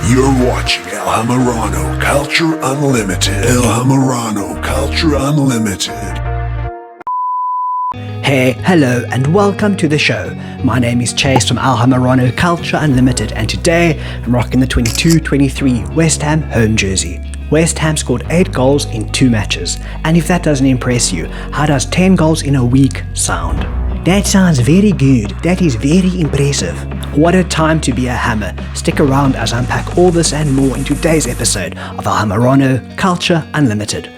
You're watching El Hammerano Culture Unlimited. El Hammerano Culture Unlimited. Hey, hello, and welcome to the show. My name is Chace from El Hammerano Culture Unlimited, and today I'm rocking the 22-23 West Ham home jersey. West Ham scored 8 goals in 2 matches, and if that doesn't impress you, how does 10 goals in a week sound? That sounds very good. That is very impressive. What a time to be a Hammer. Stick around as I unpack all this and more in today's episode of El Hammerano Culture Unlimited.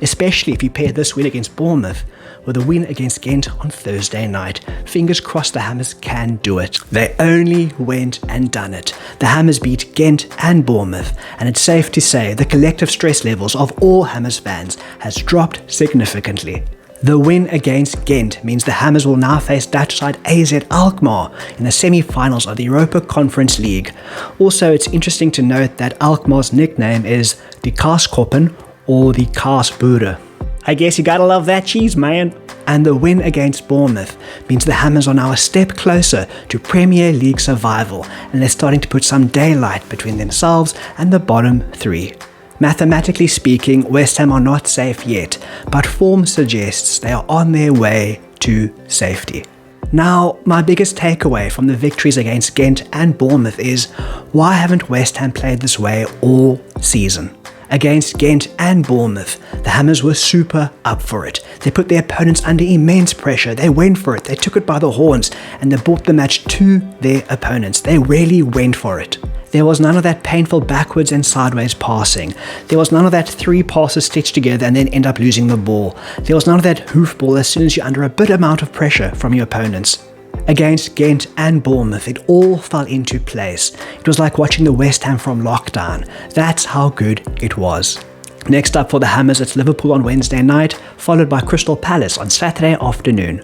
Especially if you pair this win against Bournemouth with a win against Ghent on Thursday night. Fingers crossed the Hammers can do it. They only went and done it. The Hammers beat Ghent and Bournemouth, and it's safe to say the collective stress levels of all Hammers fans has dropped significantly. The win against Ghent means the Hammers will now face Dutch side AZ Alkmaar in the semi-finals of the Europa Conference League. Also, it's interesting to note that Alkmaar's nickname is the Kaaskoppen, or the Kaasboere. I guess you gotta love that cheese, man. And the win against Bournemouth means the Hammers are now a step closer to Premier League survival, and they're starting to put some daylight between themselves and the bottom 3. Mathematically speaking, West Ham are not safe yet, but form suggests they are on their way to safety. Now, my biggest takeaway from the victories against Ghent and Bournemouth is, why haven't West Ham played this way all season? Against Ghent and Bournemouth, the Hammers were super up for it. They put their opponents under immense pressure. They went for it. They took it by the horns and they brought the match to their opponents. They really went for it. There was none of that painful backwards and sideways passing. There was none of that 3 passes stitched together and then end up losing the ball. There was none of that hoofball as soon as you're under a bit amount of pressure from your opponents. Against Ghent and Bournemouth, it all fell into place. It was like watching the West Ham from lockdown. That's how good it was. Next up for the Hammers, it's Liverpool on Wednesday night, followed by Crystal Palace on Saturday afternoon.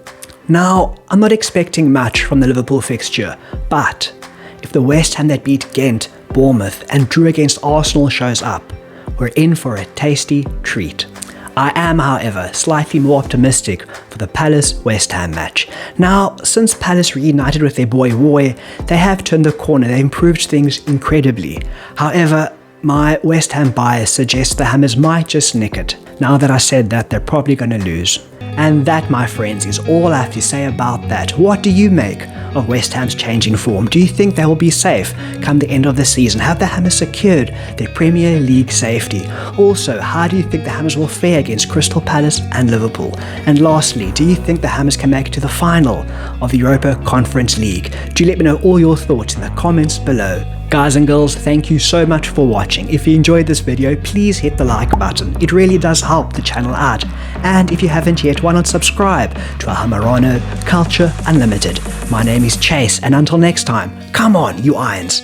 Now, I'm not expecting much from the Liverpool fixture, but if the West Ham that beat Ghent, Bournemouth and drew against Arsenal shows up, we're in for a tasty treat. I am, however, slightly more optimistic for the Palace-West Ham match. Now, since Palace reunited with their boy Roy, they have turned the corner. They improved things incredibly. However, my West Ham bias suggests the Hammers might just nick it. Now that I said that, they're probably going to lose. And that, my friends, is all I have to say about that. What do you make of West Ham's changing form? Do you think they will be safe come the end of the season? Have the Hammers secured their Premier League safety? Also, how do you think the Hammers will fare against Crystal Palace and Liverpool? And lastly, do you think the Hammers can make it to the final of the Europa Conference League? Do let me know all your thoughts in the comments below. Guys and girls, thank you so much for watching. If you enjoyed this video, please hit the like button. It really does help the channel out. And if you haven't yet, why not subscribe to El Hammerano Culture Unlimited. My name is Chace, and until next time, come on, you irons.